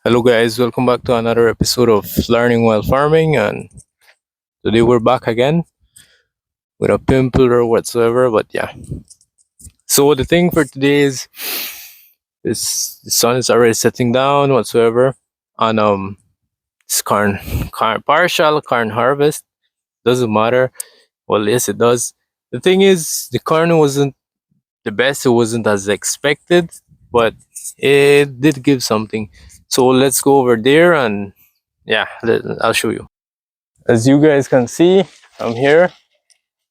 Hello guys, welcome back to another episode of Learning While Farming, and today we're back again with a pimple or whatsoever. But yeah, so the thing for today is the sun is already setting down whatsoever, and it's corn partial corn harvest. Doesn't matter. Well, yes, it does. The thing is, the corn wasn't the best. It wasn't as expected, but it did give something. So let's go over there and yeah, I'll show you. As you guys can see, I'm here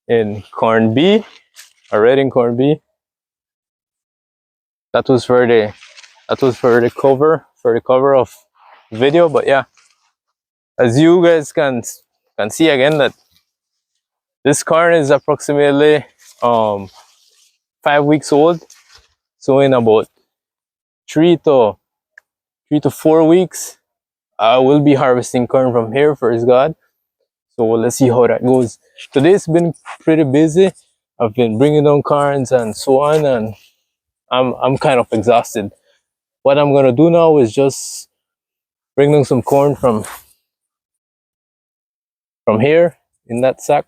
in corn B, already in corn B. That was for the cover of video. But yeah, as you guys can see again that this corn is approximately 5 weeks old. So in about three to 4 weeks, I will be harvesting corn from here. First God. So let's see how that goes. Today's been pretty busy. I've been bringing down corns and so on, and I'm kind of exhausted. What I'm gonna do now is just bring down some corn from here in that sack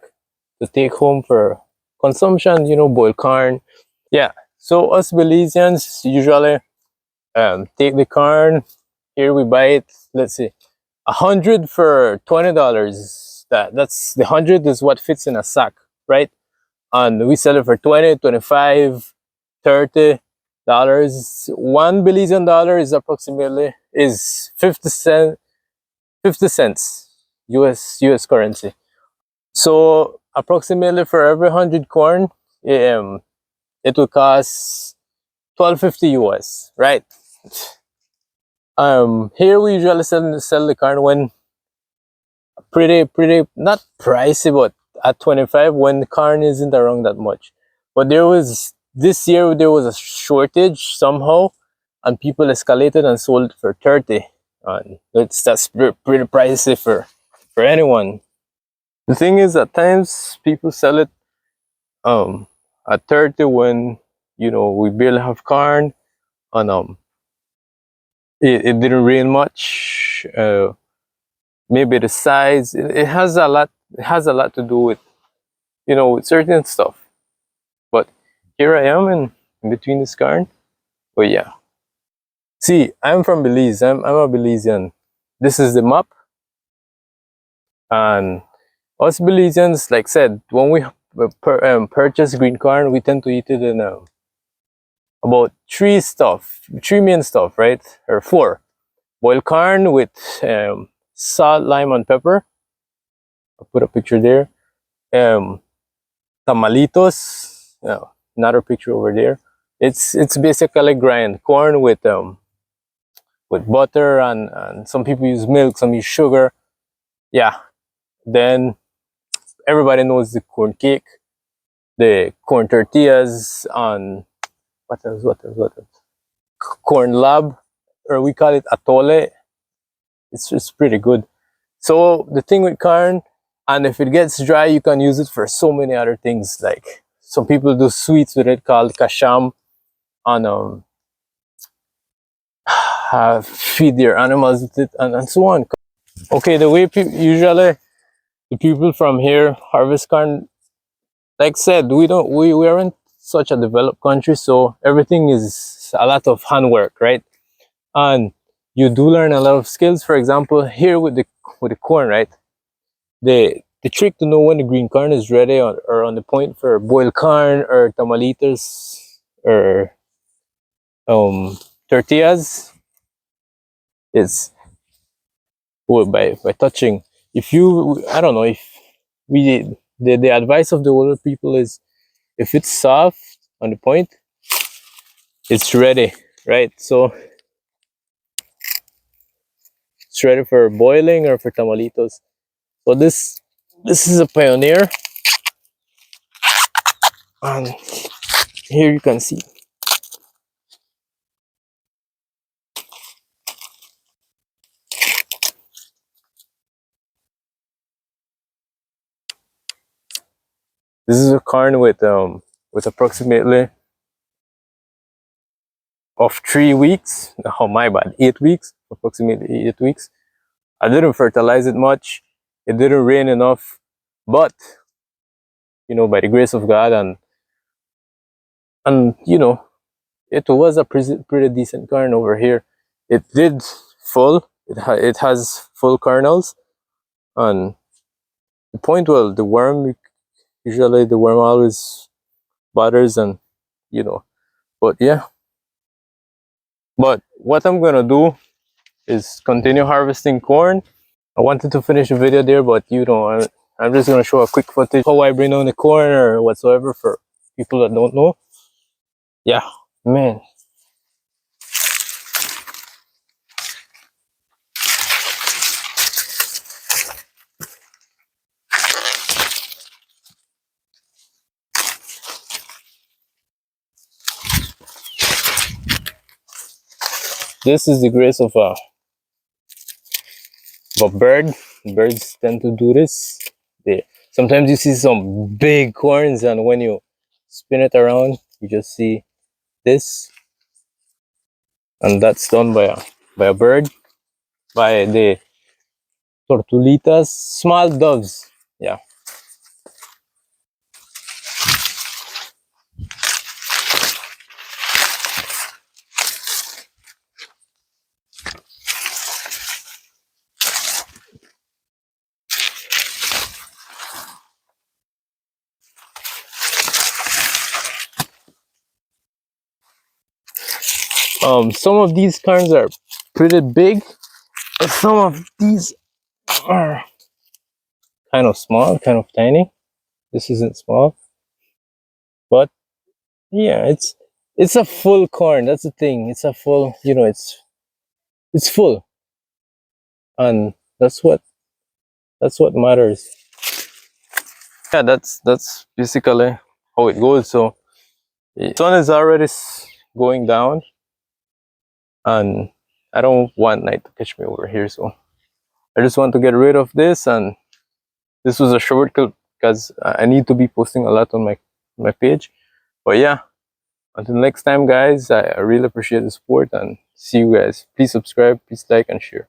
to take home for consumption. Boiled corn. Yeah. So us Belizeans usually take the corn. Here we buy it. Let's see, 100 for $20. That's the 100 is what fits in a sack, right? And we sell it for 20, 25, 30 dollars. $1 Belizean is approximately is 50 cents US currency. So approximately for every 100 corn, it will cost 12.50 US, right? Here we usually sell the corn when pretty not pricey, but at 25 when the corn isn't around that much. But this year there was a shortage somehow, and people escalated and sold it for 30, and that's pretty pricey for anyone. The thing is, at times people sell it at 30 when we barely have corn, and it didn't rain much. Maybe the size, it has a lot. It has a lot to do with with certain stuff. But here I am in between this corn. But yeah, see, I'm from Belize. I'm a Belizean. This is the map, and us Belizeans, like said, when we purchase green corn, we tend to eat it in about three main stuff, right? Or four. Boiled corn with salt, lime, and pepper. I'll put a picture there. Um, Tamalitos. Another picture over there. It's basically grind corn with butter, and some people use milk, some use sugar. Yeah. Then everybody knows the corn cake, the corn tortillas, and what else? Corn lab, or we call it atole. It's pretty good. So the thing with corn, and if it gets dry, you can use it for so many other things. Like some people do sweets with it called kasham, and feed their animals with it, and so on. Okay, the way usually the people from here harvest corn, like said, we aren't such a developed country, so everything is a lot of handwork, right? And you do learn a lot of skills. For example, here with the corn, right? The trick to know when the green corn is ready, or on the point for boiled corn or tamalitos or tortillas is by touching. If you, I don't know, if we the advice of the older people is, if it's soft on the point, it's ready, right? So it's ready for boiling or for tamalitos. So this is a Pioneer, and here you can see this is a corn with approximately of 3 weeks. Oh my bad, 8 weeks, approximately 8 weeks. I didn't fertilize it much. It didn't rain enough, but by the grace of God and it was a pretty decent corn over here. It did full. It has full kernels, and the point, well, the worm, usually the worm always bothers, and but yeah. But what I'm gonna do is continue harvesting corn. I wanted to finish the video there, but I'm just gonna show a quick footage how I bring down the corn or whatsoever for people that don't know. Yeah, man. This is the grace of a bird. Birds tend to do this. Sometimes you see some big corns, and when you spin it around, you just see this, and that's done by a bird, by the tortulitas, small doves. Yeah. Some of these corns are pretty big, and some of these are kind of small, kind of tiny. This isn't small, but yeah, it's a full corn. That's the thing. It's a full, it's full, and that's what matters. Yeah, that's basically how it goes. So the sun is already going down, and I don't want night to catch me over here. So I just want to get rid of this, and this was a short clip because I need to be posting a lot on my page. But yeah, until next time, guys, I really appreciate the support, and see you guys. Please subscribe, please like and share.